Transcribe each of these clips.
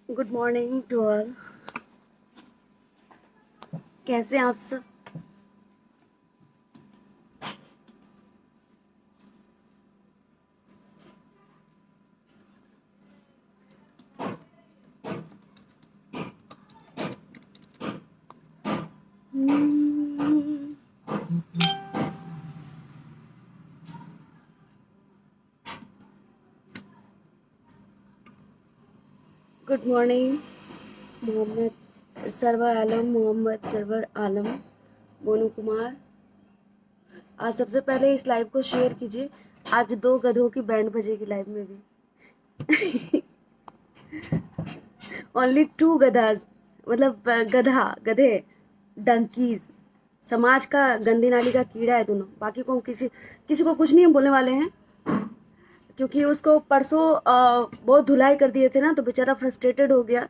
Good morning to all. कैसे हैं आप सब? गुड मॉर्निंग मोहम्मद सरवर आलम, मोहम्मद सरवर आलम, मोनू कुमार। आज सबसे पहले इस लाइव को शेयर कीजिए। आज 2 गधों की बैंड बजेगी लाइव में भी। ओनली 2 गधास, मतलब गधे, डंकीज। समाज का गंदी नाली का कीड़ा है दोनों। बाकी को किसी किसी को कुछ नहीं हम बोलने वाले हैं, क्योंकि उसको परसों बहुत धुलाई कर दिए थे ना, तो बेचारा फ्रस्ट्रेटेड हो गया।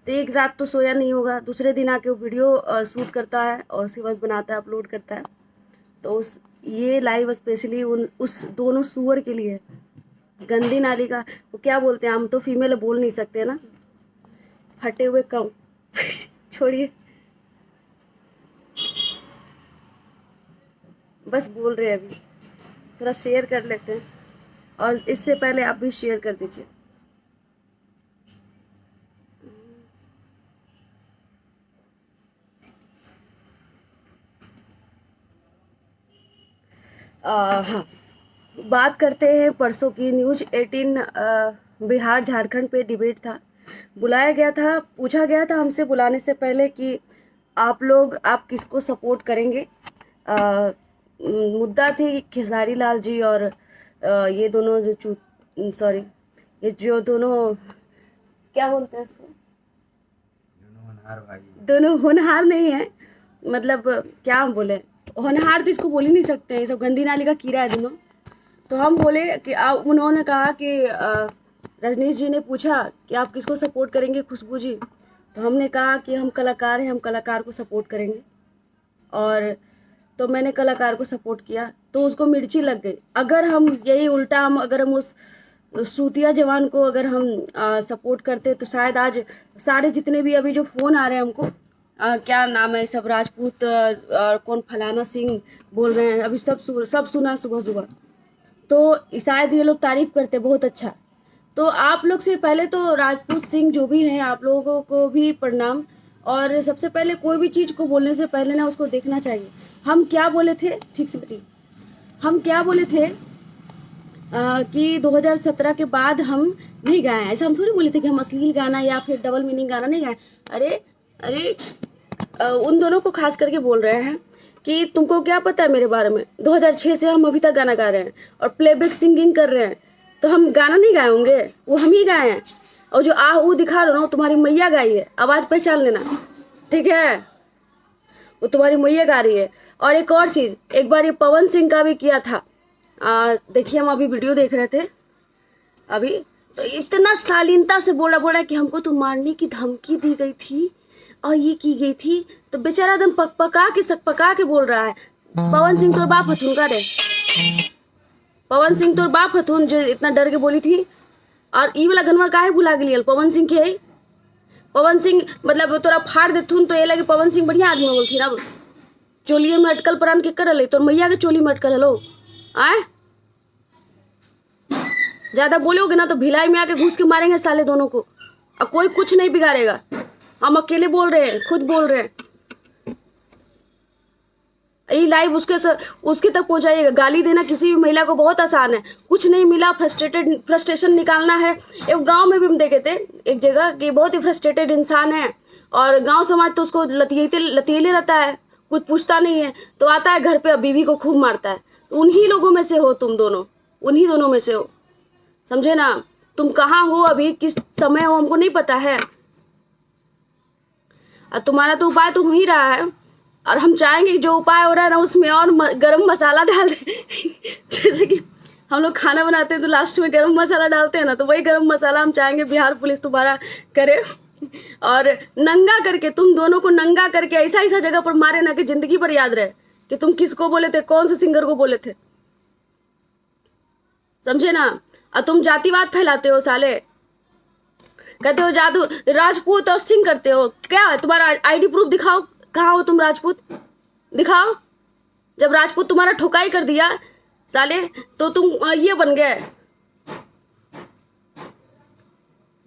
तो एक रात तो सोया नहीं होगा। दूसरे दिन आके वो वीडियो शूट करता है और उसके बाद बनाता है, अपलोड करता है। तो ये लाइव स्पेशली उस दोनों सुअर के लिए। गंदी नाली का वो क्या बोलते हैं, हम तो फीमेल बोल नहीं सकते ना, फटे हुए कम। छोड़िए, बस बोल रहे हैं। अभी थोड़ा शेयर कर लेते हैं, और इससे पहले आप भी शेयर कर दीजिए। हाँ, बात करते हैं परसों की। न्यूज़ 18 बिहार झारखंड पे डिबेट था। बुलाया गया था, पूछा गया था हमसे बुलाने से पहले कि आप किसको सपोर्ट करेंगे। मुद्दा थी खेसारी लाल जी और ये दोनों जो सॉरी, ये जो दोनों, क्या बोलते हैं इसको, दोनों होनहार नहीं है। मतलब क्या हम बोले, होनहार तो इसको बोल ही नहीं सकते, ये सब गंदी नाली का कीड़ा है दोनों। तो हम बोले कि उन्होंने कहा कि रजनीश जी ने पूछा कि आप किसको सपोर्ट करेंगे, खुशबू जी। तो हमने कहा कि हम कलाकार हैं, हम कलाकार को सपोर्ट करेंगे। और तो मैंने कलाकार को सपोर्ट किया, तो उसको मिर्ची लग गई। अगर हम यही उल्टा, अगर हम उस सूतिया जवान को अगर हम सपोर्ट करते, तो शायद आज सारे जितने भी अभी जो फ़ोन आ रहे हैं हमको, क्या नाम है, सब राजपूत और कौन फलाना सिंह बोल रहे हैं, अभी सब सुना सुबह सुबह। तो शायद ये लोग तारीफ करते, बहुत अच्छा। तो आप लोग से पहले तो राजपूत सिंह जो भी हैं, आप लोगों को भी प्रणाम। और सबसे पहले कोई भी चीज़ को बोलने से पहले ना उसको देखना चाहिए। हम क्या बोले थे, ठीक से बताइए। हम क्या बोले थे कि 2017 के बाद हम नहीं गाए। ऐसा हम थोड़ी बोले थे कि हम अश्लील गाना या फिर डबल मीनिंग गाना नहीं गाए। अरे अरे, उन दोनों को खास करके बोल रहे हैं कि तुमको क्या पता है मेरे बारे में। 2006 से हम अभी तक गाना गा रहे हैं और प्लेबैक सिंगिंग कर रहे हैं। तो हम गाना नहीं गाए होंगे? वो हम ही गाए हैं। और जो आ ऊ दिखा रहे हो ना, तुम्हारी मैया गाई है, आवाज़ पहचान लेना, ठीक है? वो तुम्हारी मैया गा रही है। और एक और चीज़, एक बार ये पवन सिंह का भी किया था। देखिए, हम अभी वीडियो देख रहे थे अभी, तो इतना शालीनता से बोला कि हमको तो मारने की धमकी दी गई थी और ये की गई थी। तो बेचारा एकदम पका के बोल रहा है। पवन सिंह तोर बाप हथुन का रे, पवन सिंह तोर बाप हथुन जो इतना डर के बोली थी। और ई वाला गनवा काहे भुला गेलियल? पवन सिंह के है। पवन सिंह मतलब तोरा फाड़ देथुन तो ये लगे पवन सिंह बढ़िया आदमी बोलती ना। चोलिए में अटकल प्राण के कर ले, तोर मैया के चोली में अटकल। हेलो, आए ज्यादा बोलोगे ना तो भिलाई में आके घुस के मारेंगे साले दोनों को, और कोई कुछ नहीं बिगाड़ेगा। हम अकेले बोल रहे हैं, खुद बोल रहे हैं। ये लाइव उसके तक पहुंचाइएगा। गाली देना किसी भी महिला को बहुत आसान है। कुछ नहीं मिला, फ्रस्ट्रेशन निकालना है। एक गांव में भी हम देखे थे एक जगह कि बहुत ही फ्रस्ट्रेटेड इंसान है, और गांव समाज तो उसको लतीले रहता है, कुछ पूछता नहीं है। तो आता है घर पे बीवी को खूब मारता है। तो उन्हीं लोगों में से हो तुम दोनों, उन्हीं दोनों में से हो, समझे ना? तुम कहाँ हो अभी, किस समय हो, हमको नहीं पता है। और तुम्हारा तो उपाय तो हो ही रहा है, और हम चाहेंगे कि जो उपाय हो रहा है ना उसमें और गरम मसाला डाल दें। जैसे कि हम लोग खाना बनाते हैं तो लास्ट में गरम मसाला डालते हैं ना, तो वही गरम मसाला हम चाहेंगे बिहार पुलिस तुम्हारा करे। और नंगा करके, तुम दोनों को नंगा करके ऐसा ऐसा जगह पर मारे ना कि जिंदगी पर याद रहे कि तुम किसको बोले थे, कौन से सिंगर को बोले थे, समझे ना? और तुम जातिवाद फैलाते हो साले। कहते हो जादू राजपूत और सिंह करते हो। क्या है तुम्हारा आईडी प्रूफ दिखाओ, कहाँ हो तुम राजपूत, दिखाओ। जब राजपूत तुम्हारा ठुकाई कर दिया साले तो तुम ये बन गए।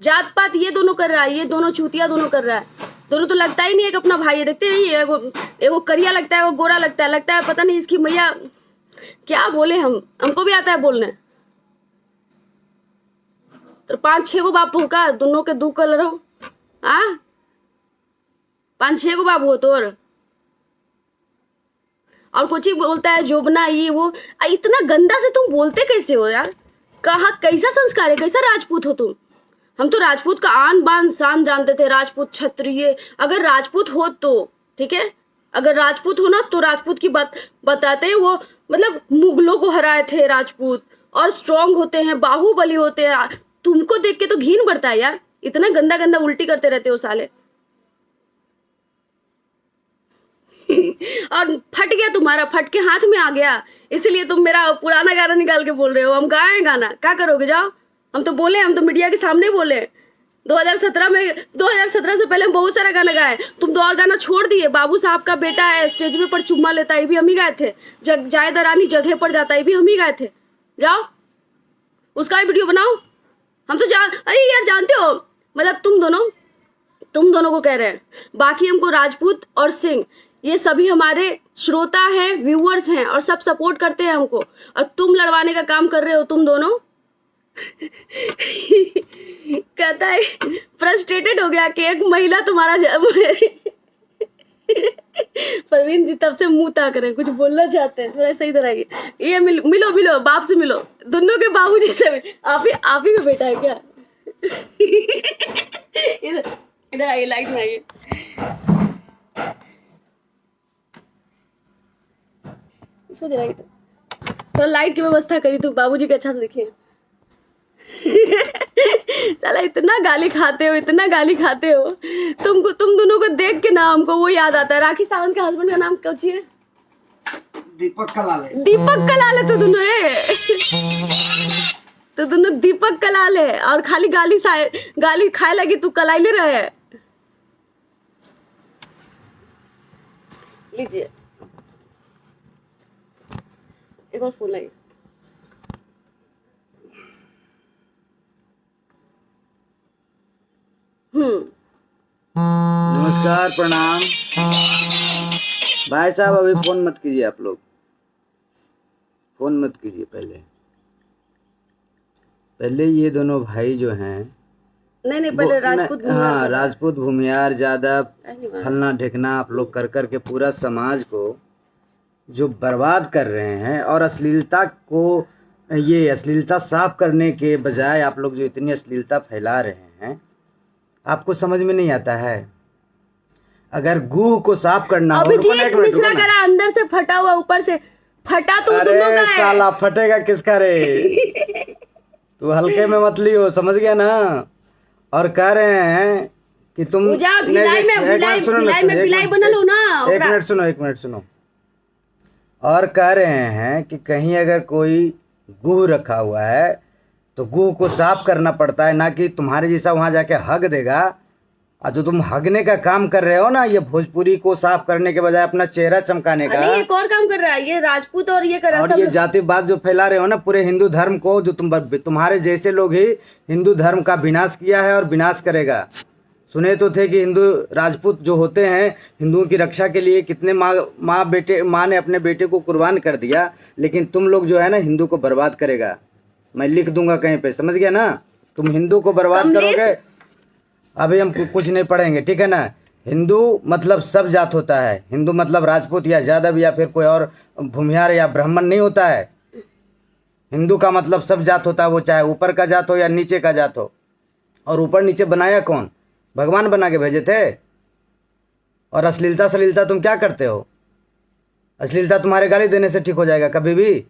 जात पात ये दोनों कर रहा है, ये दोनों चूतिया दोनों कर रहा है। दोनों तो लगता ही नहीं है कि अपना भाई है। देखते हैं ये एगो करिया लगता है, वो गोरा लगता है पता नहीं इसकी मैया क्या बोले। हमको भी आता है बोलने। तो 5-6 गो बाप हो का, दोनों के 2 कलर हो। 5-6 गो बाप हो तोर। और कुछ ही बोलता है जोबना ये वो। इतना गंदा से तुम बोलते कैसे हो यार? कहाँ कैसा संस्कार है, कैसा राजपूत हो तुम? हम तो राजपूत का आन बान शान जानते थे, राजपूत क्षत्रिय। अगर राजपूत हो तो ठीक है, अगर राजपूत हो ना तो राजपूत की बात बताते हैं। वो मतलब मुगलों को हराए थे राजपूत, और स्ट्रांग होते हैं, बाहुबली होते हैं। तुमको देख के तो घिन बढ़ता है यार, इतना गंदा गंदा उल्टी करते रहते हो साले। और फट गया तुम्हारा, फट के हाथ में आ गया, इसलिए तुम मेरा पुराना गाना निकाल के बोल रहे हो। हम गाए गाना, क्या करोगे? जाओ। हम तो बोले, हम तो मीडिया के सामने बोले 2017 से पहले हम बहुत सारा गाना गाए। तुम तो और गाना छोड़ दिए। बाबू साहब का बेटा है, स्टेज में पर चुम्मा लेता है, ये भी हम ही गाए थे। जाए दरानी जगह पर जाता है, ये भी हम ही गाए थे। जाओ उसका भी वीडियो बनाओ। हम तो अरे यार जानते हो, मतलब तुम दोनों को कह रहे हैं। बाकी हमको राजपूत और सिंह ये सभी हमारे श्रोता हैं, व्यूअर्स हैं, और सब सपोर्ट करते हैं हमको। और तुम लड़वाने का काम कर रहे हो तुम दोनों। कहता है फ्रस्ट्रेटेड हो गया कि एक महिला तुम्हारा परवीन जी तब से मुंह ताक रहे हैं, कुछ बोलना चाहते हैं, थोड़ा सही तरह ये मिलो बाप से मिलो, दोनों के बाबूजी से। आप ही का बेटा है क्या? इधर आइए, लाइट में आइए। इसको जलाइए, तो थोड़ा लाइट की व्यवस्था करी तो बाबूजी के अच्छा से दिखे। साला इतना गाली खाते हो तुम दोनों को देख के ना हमको वो याद आता है। राखी सावंत के हस्बैंड का नाम क्या है? दीपक कलाल। तो दोनों दीपक कलाल है, और खाली गाली खाए लगी तू कलाइले रहे। लीजिए एक और फूल लाइए। नमस्कार, प्रणाम। भाई साहब अभी फोन मत कीजिए, आप लोग फोन मत कीजिए। पहले ये दोनों भाई जो हैं, नहीं पहले राजपूत, हाँ राजपूत, भूमियार, यादव, फलना ढेकना, आप लोग कर के पूरा समाज को जो बर्बाद कर रहे हैं। और अश्लीलता साफ करने के बजाय आप लोग जो इतनी अश्लीलता फैला रहे हैं, आपको समझ में नहीं आता है। अगर गुह को साफ करना हो, अभिजीत मिश्रा करा अंदर से फटा हुआ, ऊपर से फटा तो अरे साला फटेगा किसका रे? तू हल्के में मत लियो, समझ गया ना? और कह रहे हैं कि तुम एक मिनट सुनो। और कह रहे हैं कि कहीं अगर कोई गुह रखा हुआ है तो गुह को साफ करना पड़ता है, ना कि तुम्हारे जैसा वहां जाके हग देगा। और जो तुम हगने का काम कर रहे हो ना, ये भोजपुरी को साफ करने के बजाय अपना चेहरा चमकाने का एक और काम कर रहा है ये राजपूत, और ये कर रहा है। और ये जातिवाद जो फैला रहे हो ना पूरे हिंदू धर्म को, जो तुम्हारे जैसे लोग ही हिंदू धर्म का विनाश किया है और विनाश करेगा। सुने तो थे कि हिंदू राजपूत जो होते हैं हिंदुओं की रक्षा के लिए कितने माँ ने अपने बेटे को कुर्बान कर दिया, लेकिन तुम लोग जो है ना हिंदू को बर्बाद करेगा। मैं लिख दूंगा कहीं पे, समझ गया ना? तुम हिंदू को बर्बाद करोगे। अभी हम कुछ नहीं पढ़ेंगे, ठीक है ना? हिंदू मतलब सब जात होता है। हिंदू मतलब राजपूत या यादव या फिर कोई और भूमिहार या ब्राह्मण नहीं होता है। हिंदू का मतलब सब जात होता है, वो चाहे ऊपर का जात हो या नीचे का जात हो। और ऊपर नीचे बनाया कौन? भगवान बना के भेजे थे। और अश्लीलता तुम क्या करते हो? अश्लीलता तुम्हारे गाली देने से ठीक हो जाएगा कभी भी?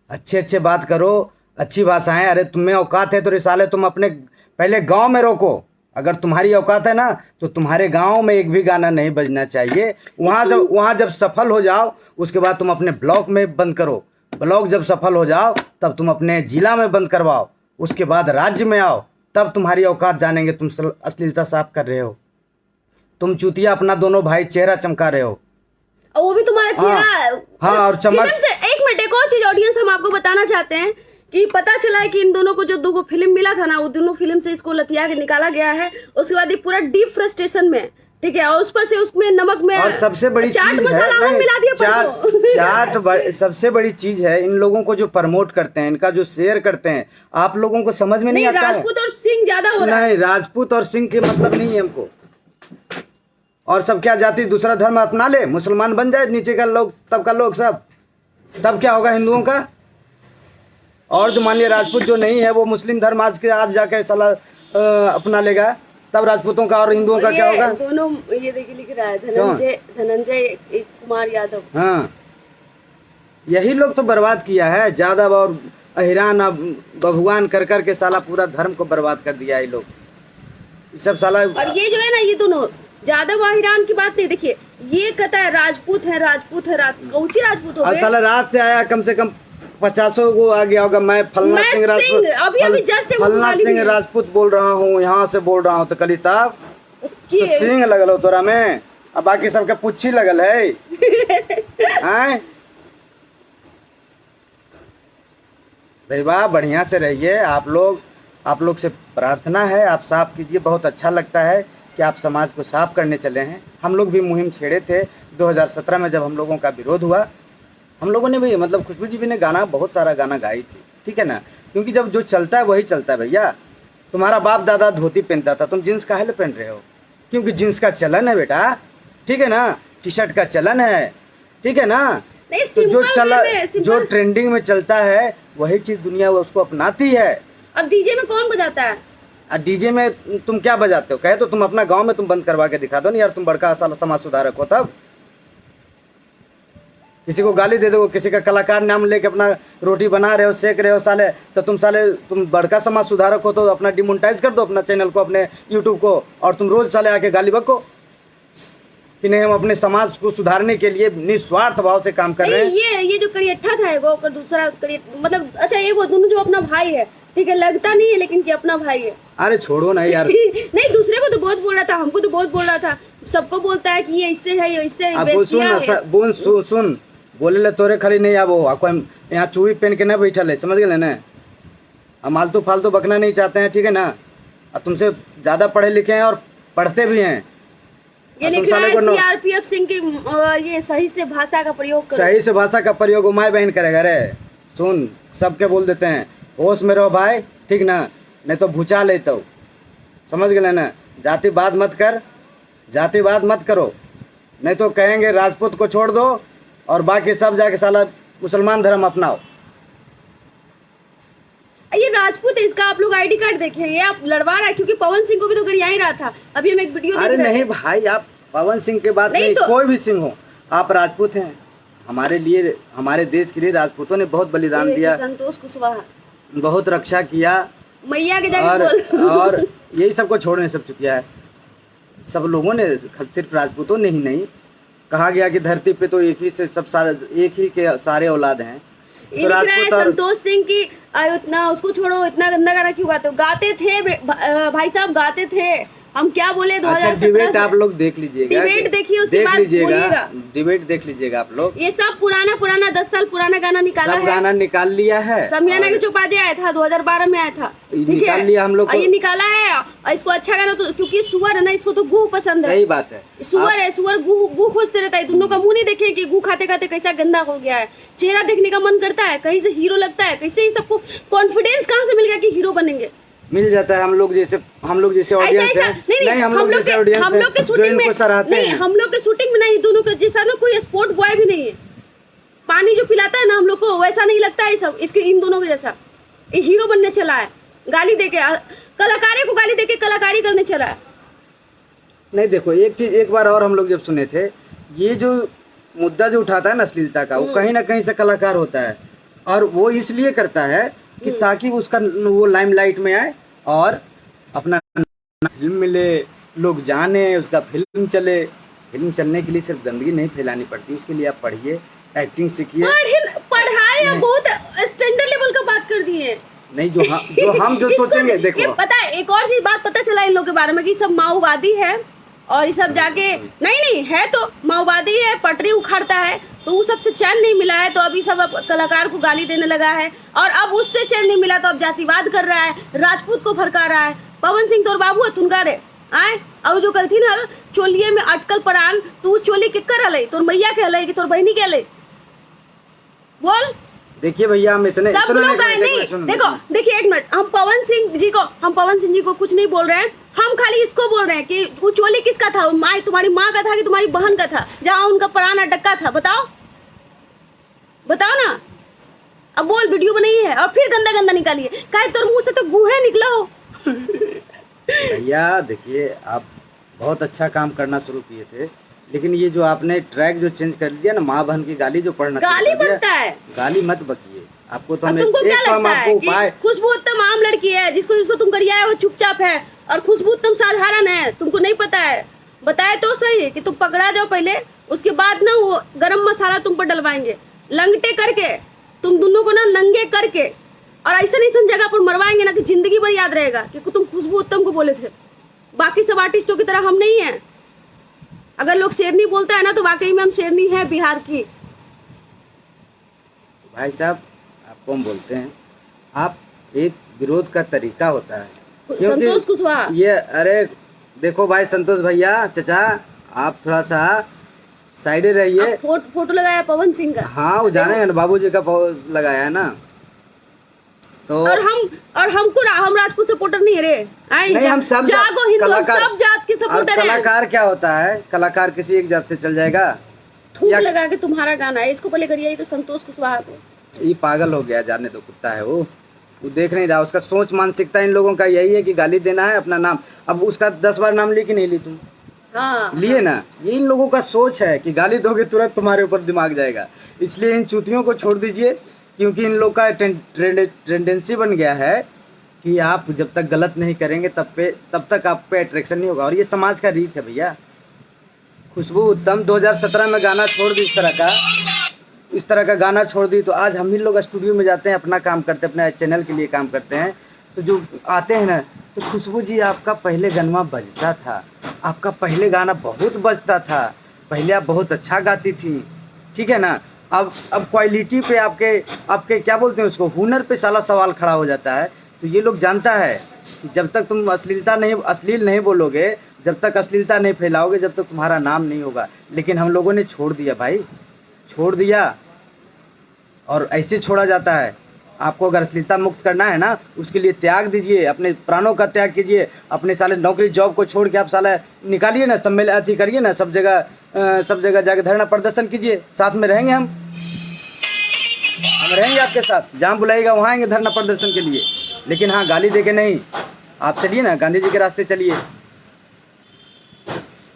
अच्छे बात करो, अच्छी भाषाएं। अरे तुम्हें औकात है तो रिसाले तुम अपने पहले गांव में रोको। अगर तुम्हारी औकात है ना तो तुम्हारे गांव में एक भी गाना नहीं बजना चाहिए। वहाँ जब सफल हो जाओ उसके बाद तुम अपने ब्लॉक में बंद करो। ब्लॉक जब सफल हो जाओ तब तुम अपने जिला में बंद करवाओ, उसके बाद राज्य में आओ, तब तुम्हारी औकात जानेंगे तुम अश्लीलता साफ कर रहे हो। तुम चूतिया अपना दोनों भाई चेहरा चमका रहे हो। और वो भी तुम्हारा चेहरा। हाँ, और चमक। फिल्म से एक मिनट, एक और चीज ऑडियंस हम आपको बताना चाहते हैं कि पता चला है कि इन दोनों को जो दो फिल्म मिला था ना, वो दोनों फिल्म से इसको लतिया के निकाला गया है। उसके बाद ये पूरा डीप फ्रस्ट्रेशन में, ठीक है, और उस पर से उसमें नमक में और सबसे बड़ी चाट चीज मसाला है, हम मिला दिए सबसे बड़ी चीज है, इन लोगों को जो प्रमोट करते हैं, इनका जो शेयर करते हैं, आप लोगों को समझ में नहीं आता है। राजपूत और सिंह ज्यादा हो रहा है। नहीं, राजपूत और सिंह के मतलब नहीं है हमको। और सब क्या जाति दूसरा धर्म अपना ले, मुसलमान बन जाए नीचे का लोग, तब का लोग सब, तब क्या होगा हिंदुओं का। और जो मान लिया राजपूत जो नहीं है वो मुस्लिम धर्म आज जाकर साला अपना लेगा, तब राजपूतों का और हिंदुओं का क्या होगा। दोनों ये देखिए लिख रहा है धनंजय कुमार यादव। हाँ, यही लोग तो बर्बाद किया है, यादव और अहिरान भगवान कर कर के साला पूरा धर्म को बर्बाद कर दिया है लोग, ये सब साला। और ये जो है ना, ये दोनों यादव और ईरान की बात नहीं, देखिए ये कहता है राजपूत है, राजपूत है, कौची राजपूत हो गए। साला रात से आया, कम से कम 50 को आ गया होगा। मैं फलना सिंह राजपूत, फलना सिंह राजपूत बोल रहा हूँ, यहाँ से बोल रहा हूँ, तो कली ताब तो सिंह लगल हो तोरा में, अब बाकी सबके पुच्छी लगल है। भैया बढ़िया से रहिए आप लोग से प्रार्थना है, आप साफ कीजिए। बहुत अच्छा लगता है कि आप समाज को साफ करने चले हैं। हम लोग भी मुहिम छेड़े थे 2017 में, जब हम लोगों का विरोध हुआ, हम लोगों ने भी मतलब खुशबू जी भी ने गाना, बहुत सारा गाना गाई थी, ठीक है ना, क्योंकि जब जो चलता है वही चलता है भैया। तुम्हारा बाप दादा धोती पहनता था, तुम जीन्स काहे पहन रहे हो? क्योंकि जीन्स का चलन है बेटा, ठीक है ना, टी शर्ट का चलन है, ठीक है ना। तो जो ट्रेंडिंग में चलता है वही चीज दुनिया उसको अपनाती है। अब डीजे में कौन बजाता है? डीजे में तुम क्या बजाते हो? कहे तो तुम अपना गांव में तुम बंद करवा के दिखा दो ना यार, तुम बड़का समाज सुधारक हो। तब किसी को गाली दे दो, किसी का कलाकार नाम लेके अपना रोटी बना रहे हो, सेक रहे हो साले, तो तुम बड़का समाज सुधारक हो, तो अपना डिमोनेटाइज कर दो अपना चैनल को, अपने यूट्यूब को, और तुम रोज साले आके गाली बको कि नहीं हम अपने समाज को सुधारने के लिए निस्वार्थ भाव से काम कर रहे हैं। ये जो करियट्ठा था एगो, और दूसरा मतलब अच्छा ये वो दोनों जो अपना भाई है, ठीक है, लगता नहीं है लेकिन कि अपना भाई है। अरे छोड़ो ना यार। नहीं, दूसरे को तो बहुत बोल रहा था, हमको तो बहुत बोल रहा था, सबको बोलता है कि ये इससे है, ये इससे है। सुन बोले ले तोरे खाली नहीं आबो, यहाँ चूड़ी पहन के ना बैठल है, समझ गए ना। हम आलतू फालतू बकना नहीं चाहते हैं, ठीक है ना। अब तुमसे ज्यादा पढ़े लिखे हैं और पढ़ते भी हैं। ये लिख रहा है सीआरपीएफ सिंह की ये सही से भाषा का प्रयोग करो। सही से भाषा का प्रयोग माय बहन करेगा रे। सुन, सबके बोल देते हैं होश में रहो भाई, ठीक ना, नहीं तो भूचा ले, तो समझ गए ना। जातिवाद मत कर, जातिवाद मत करो, नहीं तो कहेंगे राजपूत को छोड़ दो और बाकी सब जाके साला मुसलमान धर्म अपनाओ। ये राजपूत है, इसका आप लोग आईडी कार्ड देखें, ये आप लड़वा रहा है, क्योंकि पवन सिंह को भी तो गरिया ही रहा था। अभी हम एक वीडियो देख रहे थे। नहीं भाई, आप पवन सिंह के बात नहीं, कोई भी सिंह हो, आप राजपूत हैं। हमारे लिए, हमारे देश के लिए राजपूतों ने बहुत बलिदान दिया, संतोष कुशवाहा बहुत रक्षा किया, मैया के जाके और यही सबको छोड़ने सब चुकिया है। सब लोगों ने, सिर्फ राजपूतों ने ही नहीं, कहा गया कि धरती पे तो एक ही से सब सारे, एक ही के सारे औलाद हैं। तो राजपूत और संतोष सिंह की उतना उसको छोड़ो, इतना गंदा गाना क्यों गाते हो? गाते थे भाई साहब, गाते थे। हम क्या बोले 2017 अच्छा, डिबेट आप लोग देख लीजिएगा, डिबेट देखिए, उसके बाद बोलिएगा। डिबेट देख लीजिएगा आप लोग। ये सब पुराना 10 साल पुराना गाना निकाला है, गाना निकाल लिया है। समियाना के चौपाजे आया था, 2012 में आया था, निकाल लिया हम लोग। ये निकाला है, और इसको अच्छा गाना तो, क्योंकि सुअर है ना, इसको तो गुह पसंद है। सही बात है, सुअर है, सुअर गुह खोजते रहता है। दोनों का मुंह नहीं देखे कि गुह खाते खाते कैसा गंदा हो गया है। चेहरा देखने का मन करता है, कहीं से हीरो लगता है, कैसे ही सबको कॉन्फिडेंस कहाँ से मिल गया कि हीरो बनेंगे? मिल जाता है। हम लोग जैसे ऑडियंस है, नहीं हम लोग जैसे ऑडियंस है, हम लोग के शूटिंग में नहीं, हम लोग के शूटिंग में नहीं, दोनों के जैसा ना कोई स्पोर्ट बॉय भी नहीं है। पानी जो पिलाता है ना हम लोग को, वैसा नहीं लगता है सब इसके, इन दोनों के जैसा। ये हीरो बनने चला है, गाली देके, कलाकारी को गाली देके कलाकारी करने चला है। नहीं देखो, एक चीज एक बार और हम लोग जब सुने थे, ये जो मुद्दा जो उठाता है ना अश्लीलता का, वो कहीं ना कहीं से कलाकार होता है, और वो इसलिए करता है कि ताकि उसका वो लाइमलाइट में आए और अपना फिल्म मिले, लोग जाने, उसका फिल्म चले। फिल्म चलने के लिए सिर्फ गंदगी नहीं फैलानी पड़ती, उसके लिए आप पढ़िए, एक्टिंग सीखिए। पढ़ाई बहुत स्टैंडर्ड लेवल का बात कर दिए। नहीं, जो हम जो सोचेंगे, ये देखो पता है, एक और चीज बात पता चला इन लोगों के बारे में कि सब माओवादी है और ये सब जाके नहीं है, तो माओवादी है, पटरी उखाड़ता है, तो वो सबसे चैन नहीं मिला है, तो अभी सब अब कलाकार को गाली देने लगा है, और अब उससे चैन नहीं मिला तो अब जातिवाद कर रहा है, राजपूत को भड़का रहा है। पवन सिंह तोर बाबू तुनका रे आए, और जो कल थी ना चोलिए में अटकल परान, तू चोली किकर हलई, तोर मैया के हलई कि तोर बहनी के हलई, बोल। देखिए भैया, हम इतने सब लोग आए नहीं, देखो देखिए एक मिनट, हम पवन सिंह जी को कुछ नहीं बोल रहे हैं, हम खाली इसको बोल रहे हैं कि वो चोली किसका था, माँ तुम्हारी माँ का था कि तुम्हारी बहन का था, जहाँ उनका प्राण अटका था, बताओ ना। अब बोल, वीडियो बनाई है और फिर गंदा गंदा निकालिए, काहे तोर मुंह से तो गुहे निकला हो। भैया देखिए, आप बहुत अच्छा काम करना शुरू किए थे, लेकिन ये जो आपने ट्रैक जो चेंज कर दिया ना, माँ बहन की गाली जो पढ़ना गाली बनता है, गाली मत बकिए। आपको तो हम तुमको क्या एक काम लगता आपको है उपाय, कि खुशबू उत्तम आम लड़की है, जिसको तुम करिया है वो चुपचाप है, और खुशबू उत्तम साधारण है, तुमको नहीं पता है। बताए तो सही कि तुम पकड़ा जाओ पहले, उसके बाद ना वो गरम मसाला तुम पर डलवाएंगे, लंगटे करके, तुम दोनों को ना नंगे करके, और ऐसा जगह पर मरवाएंगे ना कि जिंदगी भर याद रहेगा कि तुम खुशबू उत्तम को बोले थे। बाकी सब आर्टिस्टों की तरह हम नहीं है। अगर लोग शेरनी बोलता है ना, तो वाकई में हम शेरनी है बिहार की। भाई साहब आपको हम बोलते हैं, आप एक विरोध का तरीका होता है, संतोष कुशवाहा ये, अरे देखो भाई संतोष भैया, चचा आप थोड़ा सा साइडे रहिए। फोटो लगाया पवन सिंह का, हाँ वो जाने ना, बाबूजी का लगाया है ना, तो और हमको हम राजपूत सपोर्टर नहीं है रे, नहीं, हम सब जागो हिंदू, हम सब जात के सपोर्टर हैं। कलाकार क्या होता है, कलाकार किसी एक जात से चल जाएगा? थूक लगा के तुम्हारा गाना है, इसको पहले करिए, तो संतोष कुशवाहा को। ये पागल हो गया, जाने दो, कुत्ता है वो देख नहीं रहा। उसका सोच मानसिकता इन लोगों का यही है कि गाली देना है, अपना नाम। अब उसका 10 बार नाम ली कि नहीं ली तुम? हाँ, लिए ना। ये इन लोगों का सोच है कि गाली दोगे तुरंत तुम्हारे ऊपर दिमाग जाएगा। इसलिए इन चूतियों को छोड़ दीजिए, क्योंकि इन लोग का टेंडेंसी बन गया है कि आप जब तक गलत नहीं करेंगे तब तक आप पे अट्रैक्शन नहीं होगा। और ये समाज का रीत है भैया। खुशबू उत्तम 2017 में गाना छोड़ दी, इस तरह का गाना छोड़ दी, तो आज हम ही लोग स्टूडियो में जाते हैं, अपना काम करते हैं, अपने चैनल के लिए काम करते हैं, तो जो आते हैं ना, तो खुशबू जी आपका पहले गनवा बजता था, आपका पहले गाना बहुत बजता था, पहले आप बहुत अच्छा गाती थी, ठीक है ना। अब क्वालिटी पे आपके क्या बोलते हैं उसको, हुनर पे साला सवाल खड़ा हो जाता है। तो ये लोग जानता है कि जब तक तुम अश्लील नहीं बोलोगे, जब तक अश्लीलता नहीं फैलाओगे, जब तक तुम्हारा नाम नहीं होगा। लेकिन हम लोगों ने छोड़ दिया भाई, छोड़ दिया, और ऐसे छोड़ा जाता है। आपको अगर अश्लीलता मुक्त करना है ना, उसके लिए त्याग दीजिए, अपने प्राणों का त्याग कीजिए, अपने साले नौकरी जॉब को छोड़ के आप साला निकालिए ना, सम्मेलन अथी करिए ना, सब जगह जाके धरना प्रदर्शन कीजिए। साथ में रहेंगे, हम रहेंगे आपके साथ, जहाँ बुलाइएगा वहाँ आएंगे धरना प्रदर्शन के लिए। लेकिन हाँ, गाली दे के नहीं। आप चलिए ना, गांधी जी के रास्ते चलिए।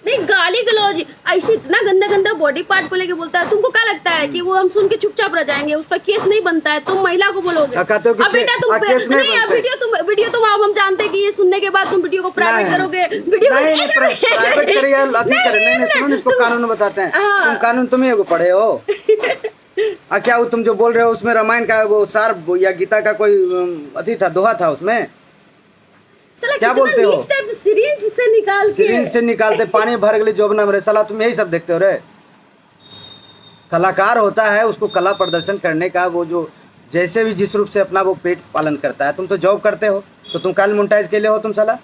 नहीं, गाली गलौज ऐसे इतना गंदा गंदा बॉडी पार्ट को लेके बोलता है। तुमको क्या लगता है कि वो हम सुन के चुपचाप रह जाएंगे? उस पर केस नहीं बनता है, तुम महिला को बोलोगे। अब बेटा तुम वीडियो तुम हम जानते हैं कि ये सुनने के बाद तुम वीडियो को प्राइवेट करोगे। वीडियो प्राइवेट करिए, अभी करें। नहीं, सुनो, इसको कानून बताते हैं। तुम कानून तुम ही पढ़े हो। क्या वो तुम जो बोल रहे हो उसमें रामायण का वो सार या गीता का कोई अथी था, दोहा था उसमें? क्या बोलते हो? सिरिंज से निकालते पानी भर गली जोबना मेरे, साला तुम यही सब देखते हो रे। कलाकार होता है, उसको कला प्रदर्शन करने का, वो जो जैसे भी जिस रूप से अपना वो पेट पालन करता है। तुम तो जॉब करते हो, तो तुम काल मोनेटाइज के लिए हो तुम साला।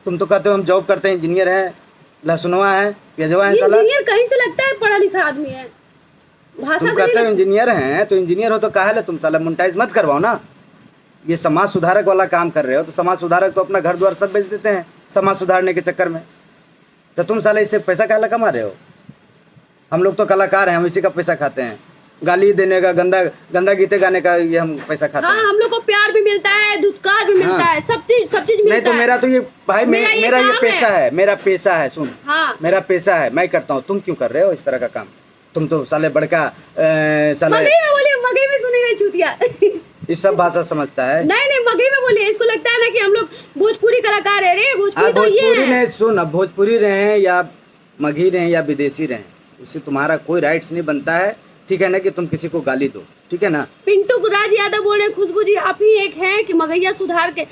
तुम तो कहते हो हम जॉब करते हैं, इंजीनियर हैं, लहसुनवा है, प्याजवा है साला। इंजीनियर कहीं से लगता है पढ़ा लिखा आदमी है, भाषा तुम कहते हो इंजीनियर हैं, तो इंजीनियर हो तो काहे तुम साला मोनेटाइज मत करवाओ ना। ये समाज सुधारक वाला काम कर रहे हो, तो समाज सुधारक तो अपना घर द्वार सब बेच देते हैं समाज सुधारने के चक्कर में। तो तुम साले इससे पैसा काहे कमा रहे हो? हम लोग तो कलाकार हैं, हम इसी का पैसा खाते हैं। गाली देने का, गंदा गीते गाने का ये हम पैसा खाते हैं। हम लोग को प्यार भी मिलता है, धुतकार भी मिलता है, सब चीज मिलता है। नहीं तो मेरा तो ये भाई मेरा ये पेशा है, मेरा पेशा है। सुन, मेरा पेशा है, मैं करता हूँ। तुम क्यों कर रहे हो इस तरह का काम? तुम तो साले बड़का साले मगही में सुनी हुई चूतिया इस सब भाषा समझता है। नहीं, मगही में बोलिए। इसको लगता है ना कि हम लोग भोजपुरी कलाकार है रे। भोजपुरी तो ये है। नहीं, सुन, अब भोजपुरी रहे या मगही रहे या विदेशी रहे, उससे तुम्हारा कोई राइट्स नहीं बनता है, ठीक है ना, कि तुम किसी को गाली दो, ठीक है ना। पिंटू राज यादव बोल रहे हैं खुशबू जी आप ही एक हैं कि मगैया सुधारेंगे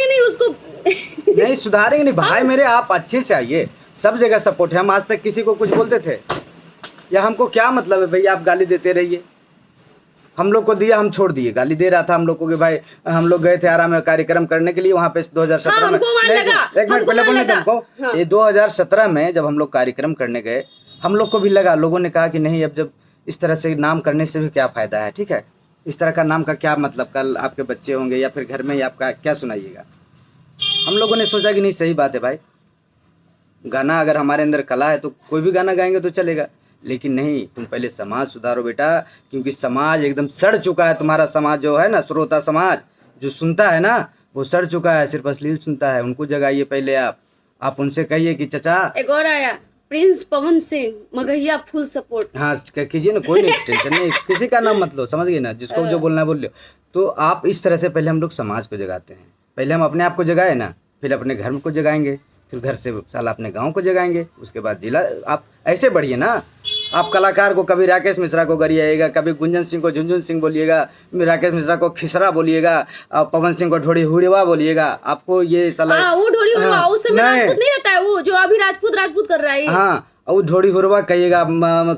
नहीं उसको। नहीं सुधारेंगे नहीं भाई मेरे, आप अच्छे से आइए, सब जगह सपोर्ट है। हम आज तक किसी को कुछ बोलते थे या हमको क्या मतलब है भैया, आप गाली देते रहिए। हम लोग को दिया, हम छोड़ दिए, गाली दे रहा था हम लोग को कि भाई हम लोग गए थे आराम में कार्यक्रम करने के लिए वहाँ पे 2017 में। एक मिनट पहले बोलने दो हमको। ये 2017 में जब हम लोग कार्यक्रम करने गए, हम लोग को भी लगा, लोगों ने कहा कि नहीं अब जब इस तरह से नाम करने से भी क्या फ़ायदा है, ठीक है, इस तरह का नाम का क्या मतलब, कल आपके बच्चे होंगे या फिर घर में ही आपका क्या सुनाइएगा। हम लोगों ने सोचा कि नहीं सही बात है भाई, गाना अगर हमारे अंदर कला है तो कोई भी गाना गाएंगे तो चलेगा, लेकिन नहीं, तुम पहले समाज सुधारो बेटा, क्योंकि समाज एकदम सड़ चुका है। तुम्हारा समाज जो है ना, श्रोता समाज जो सुनता है ना, वो सड़ चुका है, सिर्फ अश्लील सुनता है। उनको जगाइए पहले आप उनसे कहिए कि चचा। एक और आया प्रिंस पवन सिंह मगहिया फुल सपोर्ट। हाँ कीजिए ना, कोई नहीं, टेंशन नहीं, किसी का नाम मत लो, समझ गए ना, जिसको जो बोलना है बोल लो। तो आप इस तरह से पहले हम लोग समाज को जगाते हैं, पहले हम अपने आप को जगाए ना, फिर अपने घर को जगाएंगे, फिर घर से साला अपने गांव को जगाएंगे, उसके बाद जिला। आप ऐसे बढ़िए ना, आप कलाकार को कभी राकेश मिश्रा को गरिएगा, कभी गुंजन सिंह को झुनझुन सिंह बोलिएगा, राकेश मिश्रा को खिसरा बोलिएगा, और पवन सिंह को ढोड़ी हुड़वा बोलिएगा। आपको ये साला वो ढोड़ी हुड़वा उस समय राजपूत नहीं रहता है, वो जो अभी राजपूत कर रहा है। हाँ वो ढोड़ी हुड़वा कहिएगा,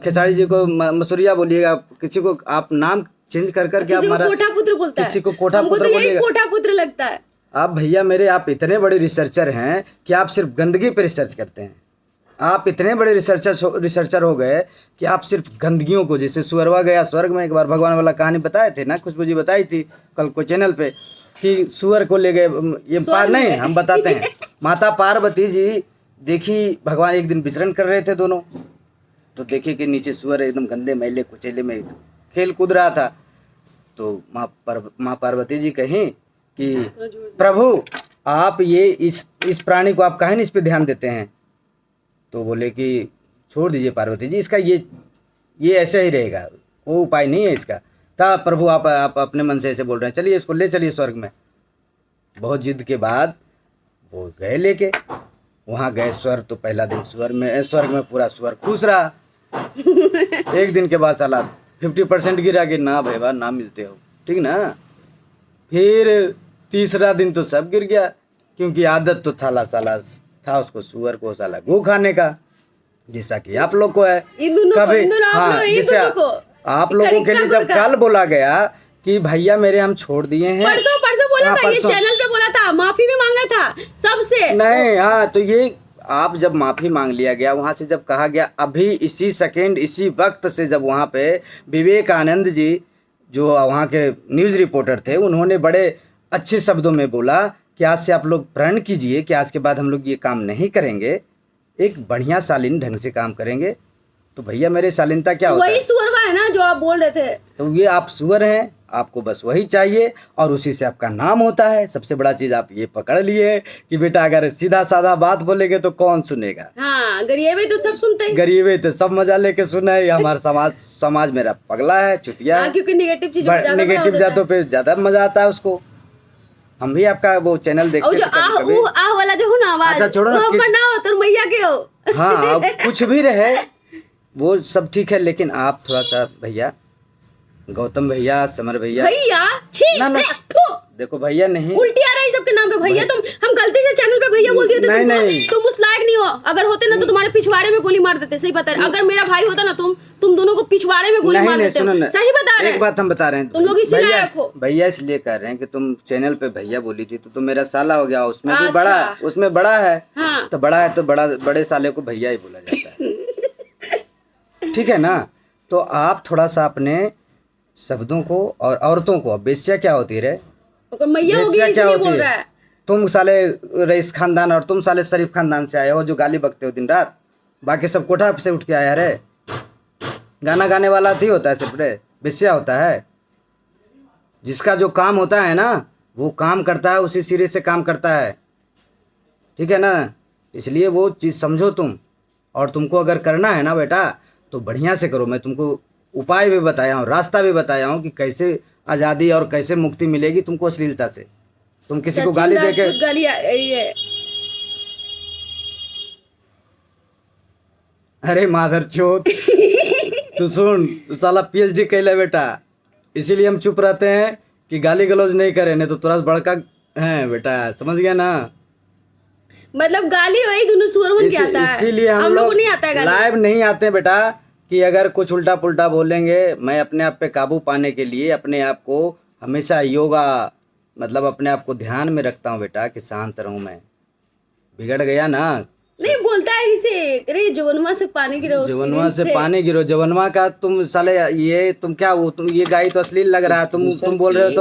खेसारी जी को मसूरिया बोलिएगा, किसी को आप नाम चेंज कर करके आप कोठा पुत्र बोलता है, किसी को कोठा पुत्र बोलिएगा, कोठा पुत्र लगता है। आप भैया मेरे, आप इतने बड़े रिसर्चर हैं कि आप सिर्फ गंदगी पे रिसर्च करते हैं। आप इतने बड़े रिसर्चर हो गए कि आप सिर्फ गंदगियों को, जैसे सुअरवा गया स्वर्ग में, एक बार भगवान वाला कहानी बताए थे ना, खुशबू जी बताई थी कल को चैनल पे, कि सुअर को ले गए, ये पार नहीं हम बताते हैं। माता पार्वती जी देखी, भगवान एक दिन विचरण कर रहे थे दोनों, तो देखे कि नीचे सुअर एकदम गंदे मैले कुचेले में खेल कूद रहा था। तो माँ पार्वती जी कहीं कि प्रभु आप ये इस प्राणी को आप काहे नहीं इस पे ध्यान देते हैं। तो बोले कि छोड़ दीजिए पार्वती जी, इसका ये ऐसे ही रहेगा, वो उपाय नहीं है इसका। था प्रभु आप अपने मन से ऐसे बोल रहे हैं, चलिए इसको ले चलिए स्वर्ग में। बहुत जिद के बाद वो गए लेके, वहाँ गए स्वर्ग, तो पहला दिन स्वर्ग में पूरा स्वर्ग खुश रहा। एक दिन के बाद साला 50% गिरा कि ना भाई ना मिलते हो, ठीक ना। फिर तीसरा दिन तो सब गिर गया, क्योंकि आदत तो था उसको सुअर को साला गो खाने का, जैसा कि आप लोग को है कभी। हाँ जैसे आप लोगों के लिए जब कल बोला गया कि भैया मेरे हम छोड़ दिए हैं, परसों बोला था, ये चैनल पे बोला था, माफी भी मांगा था सबसे नहीं। हाँ तो ये आप जब माफी मांग लिया गया, वहां से जब कहा गया, अभी इसी सेकेंड इसी वक्त से जब वहां पे विवेकानंद जी जो वहाँ के न्यूज़ रिपोर्टर थे, उन्होंने बड़े अच्छे शब्दों में बोला कि आज से आप लोग प्रण कीजिए कि आज के बाद हम लोग ये काम नहीं करेंगे, एक बढ़िया शालीन ढंग से काम करेंगे। तो भैया मेरे शालीनता क्या होता है? वही सुअरवा है ना जो आप बोल रहे थे। तो ये आप सुअर हैं, आपको बस वही चाहिए और उसी से आपका नाम होता है। सबसे बड़ा चीज आप ये पकड़ लिए कि बेटा अगर सीधा साधा बात बोलेंगे तो कौन सुनेगा। हाँ गरीबे तो सब सुनते हैं, गरीबे तो सब मजा लेके सुने। हमारा समाज मेरा पगला है, चुतिया है, क्योंकि निगेटिव जातों पे ज्यादा मजा आता है उसको। हम भी आपका वो चैनल देखते हैं, आह वाला जो हो ना आवाज, अच्छा छोड़ो ना, तो मैया के हो। हाँ कुछ भी रहे वो सब ठीक है, लेकिन आप थोड़ा सा भैया, गौतम भैया, समर भैया ना देखो भैया नहीं, उल्टी आ रही सबके नाम पे भैया। तुम हम गलती से चैनल पे भैया बोल दिए थे, तुम उस लायक नहीं हो। अगर होते ना तो तुम्हारे पिछवाड़े में गोली मार देते। सही बता रहे, अगर मेरा भाई होता ना तुम दोनों को पिछवाड़े में गोली मार देते। सही बता रहे, एक बात हम बता रहे हैं, तुम लोग इसी लायक हो। भैया इसलिए कह रहे हैं कि तुम चैनल पे भैया बोली थी तो तुम मेरा साला हो गया, उसमें भी बड़ा, उसमें बड़ा है। तो बड़ा है तो बड़े साले को भैया ही बोला जाता है, ठीक है ना। तो आप थोड़ा सा अपने शब्दों को और औरतों को, बेस्या क्या होती है, बेस्या क्या होती है, तुम साले रईस खानदान और तुम साले शरीफ खानदान से आए हो जो गाली बकते हो दिन रात, बाकी सब कोठा से उठ के आया रे। गाना गाने वाला थी होता है सिर्फ रे, बेस्या होता है। जिसका जो काम होता है ना वो काम करता है, उसी सिरे से काम करता है, ठीक है ना। इसलिए वो चीज़ समझो तुम, और तुमको अगर करना है ना बेटा तो बढ़िया से करो। मैं तुमको उपाय भी बताया हूँ, रास्ता भी बताया हूँ कि कैसे आज़ादी और कैसे मुक्ति मिलेगी तुमको अश्लीलता से। तुम किसी को गाली देके अरे माधर चोत तू सुन, तू साला PhD कैले बेटा, इसीलिए हम चुप रहते हैं कि गाली गलौज नहीं करें, नहीं तो तुरंत बड़का है बेटा, समझ गया ना। मतलब गाली वही दोनों सुअर के आता है, इसीलिए हम लोग को लोग नहीं आता है गाली। लाइव नहीं आते बेटा, कि अगर कुछ उल्टा पुल्टा बोलेंगे। मैं अपने आप पे काबू पाने के लिए अपने आप को हमेशा योगा, मतलब अपने आप को ध्यान में रखता हूँ बेटा, कि शांत रहूं। मैं बिगड़ गया ना, नहीं बोलता है इसे, अरे जवनवा से पानी गिरो, जवनवा से पानी गिरो। जवनवा का तुम साले, ये तुम क्या वो, तुम ये गाई तो अश्लील लग रहा है, तुम बोल रहे हो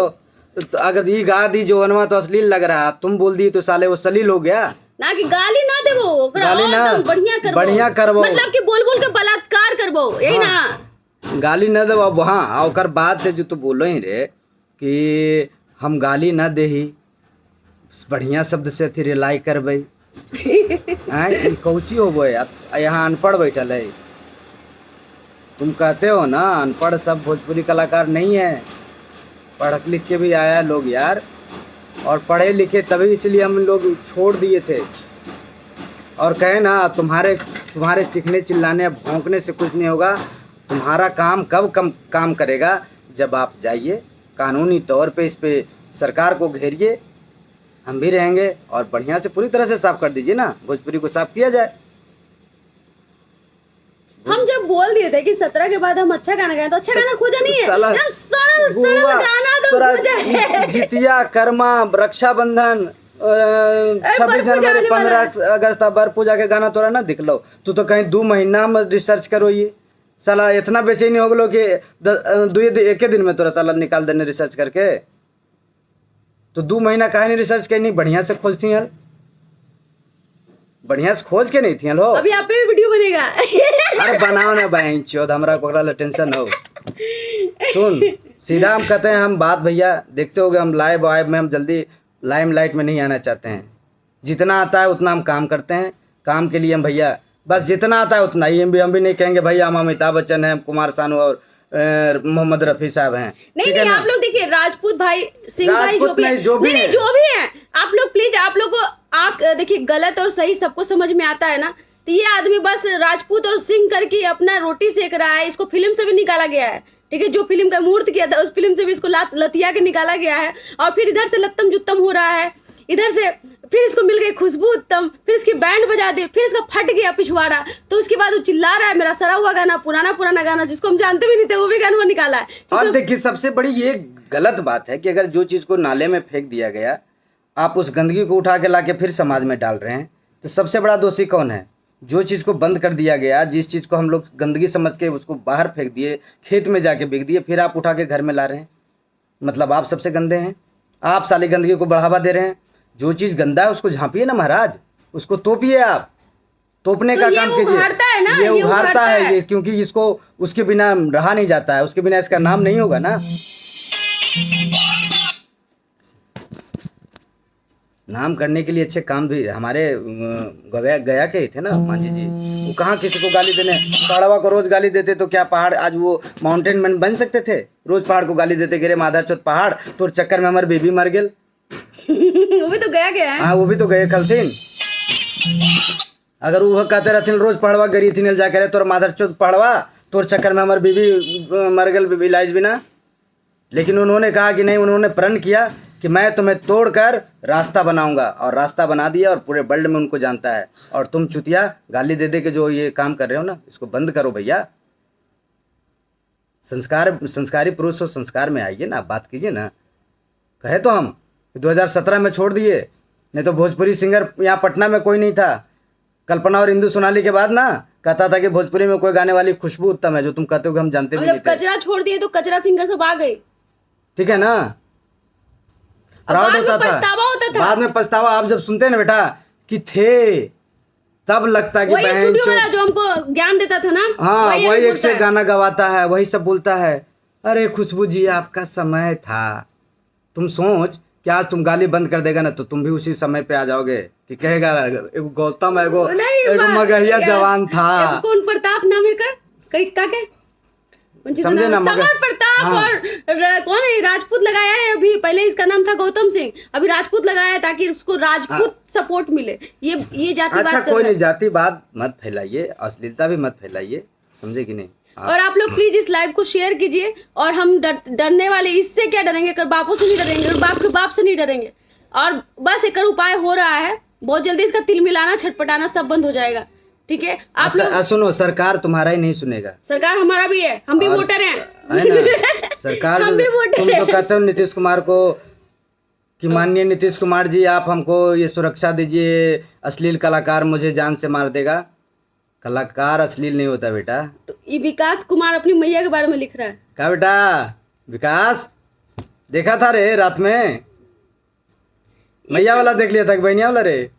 तो अगर ये गा दी जवनवा तो अश्लील लग रहा है, तुम बोल दी तो साले वो सलील हो गया ना। कि गाली ना देबो, गाली ना, बढ़िया करबो, मतलब कि बोल बोल के बलात्कार करबो, यही हाँ, ना। गाली न दे। अब हाँ, और बात है जो तू बोलो ही रे, कि हम गाली न दे ही, बढ़िया शब्द से थी रिलाई करबे। कौची हो गए यहाँ अनपढ़ बैठल है। तुम कहते हो ना अनपढ़ सब भोजपुरी कलाकार नहीं है, पढ़ लिख के भी आया लोग यार, और पढ़े लिखे तभी इसलिए हम लोग छोड़ दिए थे। और कहे ना तुम्हारे चिखने चिल्लाने भौंकने से कुछ नहीं होगा। तुम्हारा काम कब काम करेगा, जब आप जाइए कानूनी तौर पे इस पे सरकार को घेरिए, हम भी रहेंगे, और बढ़िया से पूरी तरह से साफ कर दीजिए ना, भोजपुरी को साफ किया जाए। हम जब बोल दिए थे कि 17 के बाद हम अच्छा गाना गाएं, तो अच्छा गाना खोजा नहीं है, एकदम सरल गाना तो खोजा है। जितिया, कर्मा, रक्षाबंधन, 26 जनवरी, 15 अगस्त, बर पूजा के गाना तोरा ना दिख लो। तू तो कहीं 2 महीना में रिसर्च करो, ये साला इतना बेचैनी हो गलो कि एक दिन में तोरा साला निकाल देने रिसर्च करके। तो 2 महीना काहे नहीं रिसर्च करनी, बढ़िया से खोजती है, बढ़िया से खोज के नहीं थी लो। अभी आप पे भी वीडियो बनेगा। अरे बनाओ ना बहन चोद, हमरा को टेंशन हो। सुन, सीधा हम कहते हैं, हम बात भैया देखते होगे, हम लाइव में हम जल्दी लाइमलाइट में नहीं आना चाहते हैं। जितना आता है उतना हम काम करते हैं, काम के लिए हम भैया बस जितना आता है उतना ही। हम भी नहीं कहेंगे भैया हम अमिताभ बच्चन हैं, कुमार सानू और मोहम्मद रफी साहब हैं। नहीं नहीं, आप लोग देखिए, राजपूत भाई, सिंह भाई, जो भी है, आप लोग प्लीज, आप लोग को आप देखिए, गलत और सही सबको समझ में आता है ना। तो ये आदमी बस राजपूत और सिंह करके अपना रोटी सेक रहा है। इसको फिल्म से भी निकाला गया है, ठीक है, जो फिल्म का मुहूर्त किया था उस फिल्म से भी इसको लतिया के निकाला गया है। और फिर इधर से लत्तम जुत्तम हो रहा है, इधर से फिर इसको मिल गई खुशबू उत्तम, फिर इसकी बैंड बजा दी, फिर इसका फट गया पिछवाड़ा, तो उसके बाद वो चिल्ला रहा है मेरा सरा हुआ गाना, पुराना गाना जिसको हम जानते भी नहीं थे, वो भी गाना निकाला है। और देखिए सबसे बड़ी ये गलत बात है कि अगर जो चीज को नाले में फेंक दिया गया, आप उस गंदगी को उठा के लाके फिर समाज में डाल रहे हैं, तो सबसे बड़ा दोषी कौन है? जो चीज़ को बंद कर दिया गया, जिस चीज़ को हम लोग गंदगी समझ के उसको बाहर फेंक दिए, खेत में जाके बिक दिए, फिर आप उठा के घर में ला रहे हैं। मतलब आप सबसे गंदे हैं, आप साली गंदगी को बढ़ावा दे रहे हैं। जो चीज़ गंदा है उसको झांपिए ना महाराज, उसको तोपिए, आप तोपने का काम कीजिए। ये उभारता है ये, क्योंकि इसको उसके बिना रहा नहीं जाता है, उसके बिना इसका नाम नहीं होगा ना। नाम करने के लिए अच्छे काम भी हमारे गया के ही थे ना मांझी जी, वो कहाँ किसी को गाली देने, पहाड़वा को रोज गाली देते तो क्या पहाड़ आज वो माउंटेन मैन बन सकते थे? रोज पहाड़ को गाली देते, गिरे माधर चौथ पहाड़ तोर चक्कर में हमारे बेबी मर गेल। वो भी तो गया है। हाँ वो भी तो गए खलथिन। अगर वो कहते रहते रोज पहाड़वा गरी थी जा करे तोर माधर चौथ पहाड़वा तोर चक्कर में हमारे बेबी मर गेल, बेबी इलाज बिना। लेकिन उन्होंने कहा कि नहीं, उन्होंने प्रण किया कि मैं तुम्हें तोड़कर रास्ता बनाऊंगा, और रास्ता बना दिया और पूरे वर्ल्ड में उनको जानता है। और तुम चुतिया गाली दे दे के जो ये काम कर रहे हो ना, इसको बंद करो भैया। संस्कारी पुरुष हो, संस्कार में आइए ना, बात कीजिए ना। कहे तो हम 2017 में छोड़ दिए, नहीं तो भोजपुरी सिंगर यहाँ पटना में कोई नहीं था। कल्पना और इंदु सोनाली के बाद ना कहता था कि भोजपुरी में कोई गाने वाली खुशबू उत्तम है, जो तुम कहते हो कि हम जानते भी नहीं थे। कचरा छोड़ दिए तो कचरा सिंगर सब आ गए, ठीक है ना। प्राउड होता था, बाद में पछतावा। आप जब सुनते हैं ना बेटा कि थे, तब लगता है कि बहन जो हमको ज्ञान देता था ना, हाँ वही एक से गाना गवाता है, वही सब बोलता है। अरे खुशबू जी आपका समय था। तुम सोच कि आज तुम गाली बंद कर देगा ना तो तुम भी उसी समय पे आ जाओगे कि कहेगा एगो गौतम एगो मगहिया जवान था। कौन प्रताप नाम है कर के समझे ना, समर प्रताप। हाँ। और कौन है राजपूत लगाया है अभी, पहले इसका नाम था गौतम सिंह, अभी राजपूत लगाया है ताकि उसको राजपूत सपोर्ट मिले। ये जातिवाद। अच्छा कोई नहीं, जातिवाद मत फैलाइए, अश्लीलता भी मत फैलाइए, समझे कि नहीं। और आप लोग प्लीज इस लाइव को शेयर कीजिए। और हम डरने वाले इससे क्या डरेंगे, अगर बापों से नहीं डरेंगे और बाप के बाप से नहीं डरेंगे। और बस एक उपाय हो रहा है, बहुत जल्दी इसका तिल मिलाना छटपटाना सब बंद हो जाएगा। ठीक है, आप लोग सुनो, सरकार तुम्हारा ही नहीं सुनेगा, सरकार हमारा भी है, हम भी वोटर हैं, है ना। सरकार हम भी वोटर तुम तो हैं। कहते हो नीतीश कुमार को कि माननीय नीतीश कुमार जी आप हमको ये सुरक्षा दीजिए, अश्लील कलाकार मुझे जान से मार देगा। कलाकार अश्लील नहीं होता बेटा। तो ये विकास कुमार अपनी मैया के बारे में लिख रहा है। क्या बेटा विकास, देखा था रे रात में, मैया वाला देख लिया था कि बहनिया वाला रे?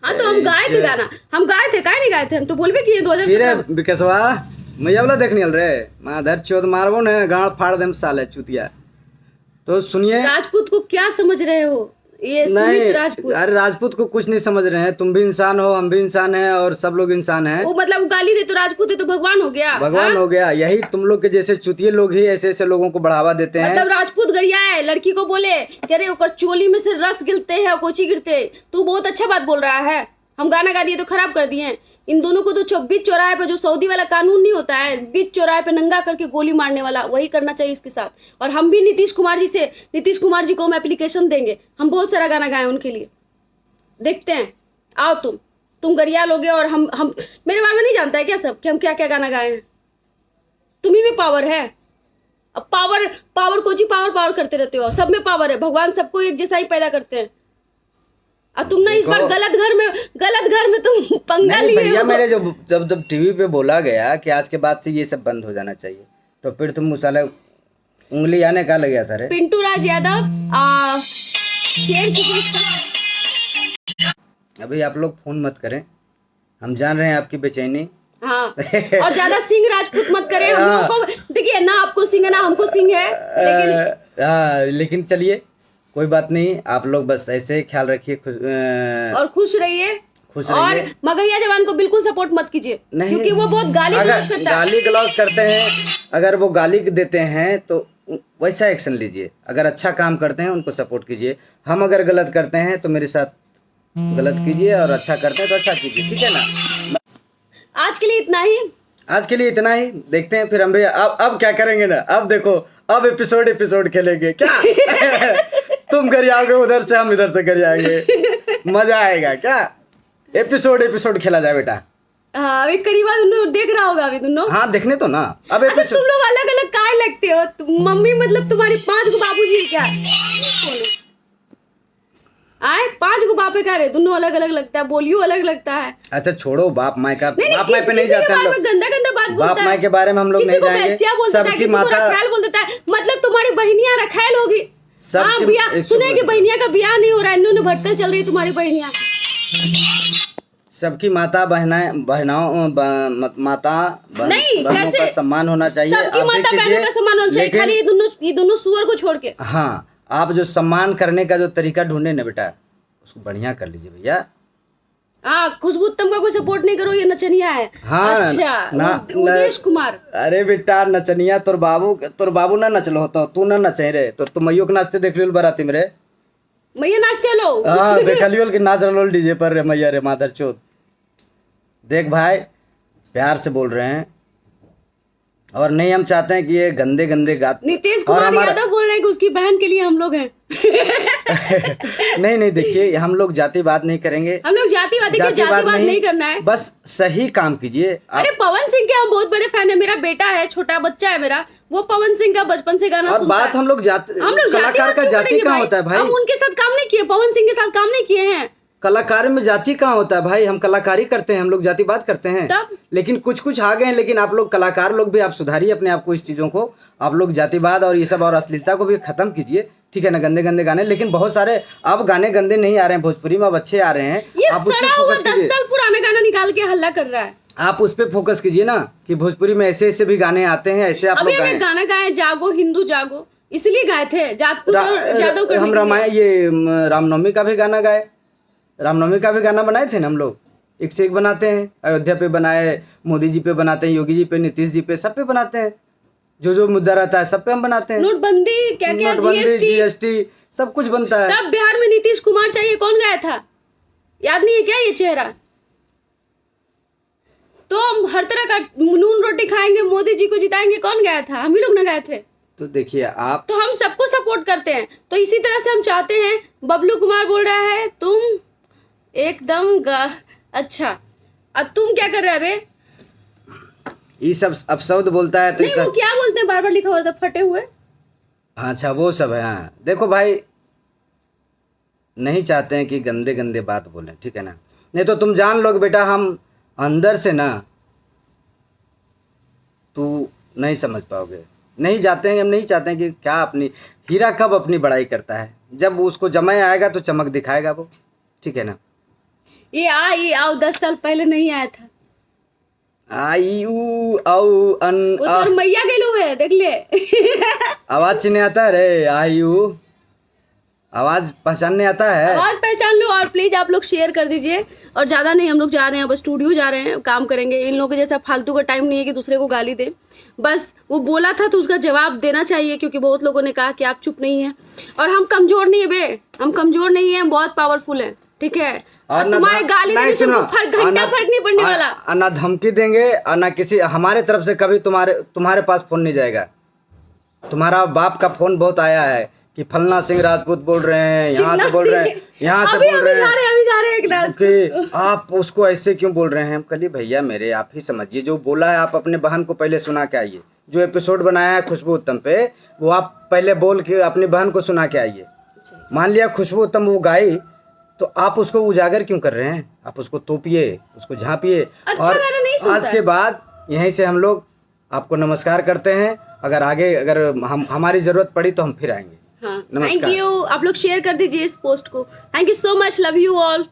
हाँ तो हम गाए थे गाना, हम गाए थे, काहे नहीं गाए थे, हम तो बोलबे किए 2017। विकासवा मैया वाला देखने रे, माधर चौथ मारबो न गाड़ फाड़ देम साले चुतिया। तो सुनिए, राजपूत को क्या समझ रहे हो, ये सुमित राजपूत। अरे राजपूत को कुछ नहीं समझ रहे हैं, तुम भी इंसान हो, हम भी इंसान हैं और सब लोग इंसान हैं। वो मतलब गाली दे तो राजपूत है तो भगवान हो गया, भगवान हो गया। यही तुम लोग के जैसे चुतिये लोग ही ऐसे ऐसे लोगों को बढ़ावा देते हैं। मतलब राजपूत गरिया है, लड़की को बोले कि अरे ओकर चोली में से रस गिरते हैं और कोची गिरते, तू बहुत अच्छा बात बोल रहा है। हम गाना गा दिए तो खराब कर दिए। इन दोनों को तो बीच चौराहे पे जो सऊदी वाला कानून नहीं होता है, बीच चौराहे पे नंगा करके गोली मारने वाला, वही करना चाहिए इसके साथ। और हम भी नीतीश कुमार जी को हम एप्लीकेशन देंगे, हम बहुत सारा गाना गाए उनके लिए। देखते हैं, आओ तुम गरिया लोगे और हम मेरे बारे में नहीं जानता है क्या सब कि हम क्या क्या गाना गाए हैं? तुम्ही में पावर है। अब पावर कोची पावर करते रहते हो, सब में पावर है। भगवान सबको एक जैसा ही पैदा करते हैं। अब तुम ना इस बार गलत घर में तुम पंगा लिए भैया, हो। मेरे जब टीवी पे बोला गया कि आज के बाद से ये सब बंद हो जाना चाहिए, तो फिर तुम मुसाले उंगली आने का लग गया था रे। पिंटू राज यादव अभी आप लोग फोन मत करें, हम जान रहे हैं आपकी बेचैनी। हाँ और ज्यादा सिंह राजपूत मत करें। हम लोगों को देखिए ना, आपको सिंह है ना हमको सिंह है, लेकिन चलिए कोई बात नहीं, आप लोग बस ऐसे ही ख्याल रखिए और खुश रहिए। और मगहिया जवान को बिल्कुल सपोर्ट मत कीजिए, क्योंकि वो बहुत गाली गलौज करते हैं। अगर वो गाली देते हैं तो वैसा एक्शन लीजिए, अगर अच्छा काम करते हैं उनको सपोर्ट कीजिए। हम अगर गलत करते हैं तो मेरे साथ गलत कीजिए, और अच्छा करते हैं तो अच्छा कीजिए, ठीक है ना। आज के लिए इतना ही, देखते हैं फिर हम भी अब क्या करेंगे ना। अब देखो, अब एपिसोड खेलेंगे क्या? तुम कर आओगे उधर से, हम इधर से कर आएंगे, मजा आएगा क्या? एपिसोड खेला जाए बेटा। हाँ अभी करीबन देख रहा होगा अभी दोनों। हाँ देखने तो ना अब अच्छा, तुम लोग अलग अलग काहे लगते हो? मम्मी मतलब तुम्हारी 5 गो बाबूजी क्या आए? 5 गो बापे का रे, दोनों अलग अलग लगता है, बोलियो अलग लगता है। अच्छा छोड़ो बाप माय का, बाप माय पे नहीं जाते हम लोग। गंदा बात बोलता है, बाप माय के बारे में हम लोग नहीं जाएंगे। सबकी माता रखैल बोल देता है, मतलब तुम्हारी बहनियां रखैल होगी। हाँ बियाह सुने कि बहनिया का बियाह नहीं हो रहा है, इन्होंने भटकल चल रही तुम्हारी बहनियां। सबकी माता बहनों का सम्मान होना चाहिए। सबकी माता बहनों का सम्मान होना चाहिए, खाली ये दोनों सुअर को छोड़ के। हाँ आप जो सम्मान करने का जो तरीका ढूंढे ना बेटा, उसको बढ़िया कर लीजिए भैया। हाँ खुशबू उत्तम का कोई सपोर्ट नहीं करो, ये नचनिया है। हाँ अच्छा उदेश कुमार। अरे बेटा नचनिया तोर बाबू ना नचलो तो तू ना नचे रे, तो तुम मैयो के नाचते देख लियो बाराती में रे। मैया नाचते लो। हाँ देखलियो कि नाच रहा डीजे पर रे मैया रे मादर चोद। देख भाई प्यार से बोल रहे हैं, और नहीं हम चाहते हैं कि ये गंदे गात। नीतीश कुमार यादव बोल रहे हैं कि उसकी बहन के लिए हम लोग हैं। नहीं देखिए, हम लोग जातिवाद नहीं करेंगे, हम लोग जातिवाद नहीं करना है, बस सही काम कीजिए। अरे पवन सिंह के हम बहुत बड़े फैन है, मेरा बेटा है, छोटा बच्चा है मेरा, वो पवन सिंह का बचपन से गाना और सुनता बात है। हम लोग कलाकार का जाति कहाँ होता है भाई? हम उनके साथ काम नहीं किए, पवन सिंह के साथ काम नहीं किए हैं। कलाकार में जाति कहाँ होता है भाई? हम कलाकारी करते हैं, हम लोग जातिवाद करते हैं तब? लेकिन कुछ आ गए हैं। लेकिन आप लोग कलाकार लोग भी आप सुधारिए अपने आप को, इस चीजों को आप लोग जातिवाद और ये सब और अश्लीलता को भी खत्म कीजिए, ठीक है ना। गंदे गाने, लेकिन बहुत सारे अब गाने गंदे नहीं आ रहे हैं भोजपुरी में, अब अच्छे आ रहे हैं। ये सड़ा हुआ 10 साल पुराना गाना निकाल के हल्ला कर रहा है। आप उस पर फोकस कीजिए ना कि भोजपुरी में ऐसे भी गाने आते हैं, ऐसे आप लोग गाना गाए जागो हिंदू जागो, इसलिए गाए थे जादव। हम रामायण रामनवमी का भी गाना गाए, रामनवमी का भी गाना बनाए थे ना हम लोग, एक से एक बनाते हैं। अयोध्या पे बनाए, मोदी जी पे बनाते हैं, योगी जी पे, नीतीश जी पे, सब पे बनाते हैं। जो मुद्दा रहता है सब पे हम बनाते हैं। नोटबंदी क्या जीएसटी सब कुछ बनता है। तब बिहार में नीतीश कुमार चाहिए कौन गया था, याद नहीं है क्या ये चेहरा? तो हम हर तरह का नून रोटी खाएंगे, मोदी जी को जिताएंगे, कौन गया था? हम ही लोग ना गए थे। तो देखिए आप, तो हम सबको सपोर्ट करते हैं, तो इसी तरह से हम चाहते हैं। बबलू कुमार बोल रहा है तुम एकदम अच्छा, अब तुम क्या कर रहे हो बे? ये सब अपशब्द बोलता है तो नहीं, वो क्या बोलते हैं, बार बार लिखा हुआ था फटे हुए। अच्छा वो सब है। हाँ देखो भाई, नहीं चाहते हैं कि गंदे गंदे बात बोलें, ठीक है ना? नहीं तो तुम जान लोगे बेटा, हम अंदर से ना तू नहीं समझ पाओगे। नहीं जाते हैं, हम नहीं चाहते हैं कि क्या अपनी हीरा कब अपनी बड़ाई करता है, जब उसको जमाए आएगा तो चमक दिखाएगा वो, ठीक है ना? ये आओ 10 साल पहले नहीं आया था। आई ऊ औ अन वो तो मैया के लोग है, देख ले। आवाज चिन्ह आता है रे, आई ऊ आवाज पहचानने आता है। आवाज पहचान लो, और प्लीज आप लोग शेयर कर दीजिए। और ज्यादा नहीं, हम लोग जा रहे हैं, बस स्टूडियो जा रहे हैं, काम करेंगे। इन लोगों के जैसा फालतू का टाइम नहीं है कि दूसरे को गाली दे। बस वो बोला था तो उसका जवाब देना चाहिए, क्योंकि बहुत लोगों ने कहा कि आप चुप नहीं है। और हम कमजोर नहीं है बे, हम कमजोर नहीं है, हम बहुत पावरफुल है, ठीक है? और तुम्हारे गाली देने से घंटा फर्क नहीं पड़ने वाला। ना धमकी देंगे और ना किसी हमारे तरफ से कभी तुम्हारे पास फोन नहीं जाएगा। तुम्हारा बाप का फोन बहुत आया है कि फलना सिंह राजपूत बोल रहे हैं, यहाँ से बोल रहे हैं, यहाँ से बोल रहे हैं कि आप उसको ऐसे क्यों बोल रहे हैं। हम कहिए भैया मेरे, आप ही समझिए, जो बोला है आप अपने बहन को पहले सुना के आइए। जो एपिसोड बनाया है खुशबू उत्तम पे, वो आप पहले बोल के अपनी बहन को सुना के आइए। मान लिया खुशबू उत्तम वो गाई, तो आप उसको उजागर क्यों कर रहे हैं? आप उसको तोपिए, उसको झांपिए। और आज के बाद यहीं से हम लोग आपको नमस्कार करते हैं। अगर आगे अगर हमारी जरूरत पड़ी तो हम फिर आएंगे। हाँ, थैंक यू। आप लोग शेयर कर दीजिए इस पोस्ट को। Thank you so much, love you all.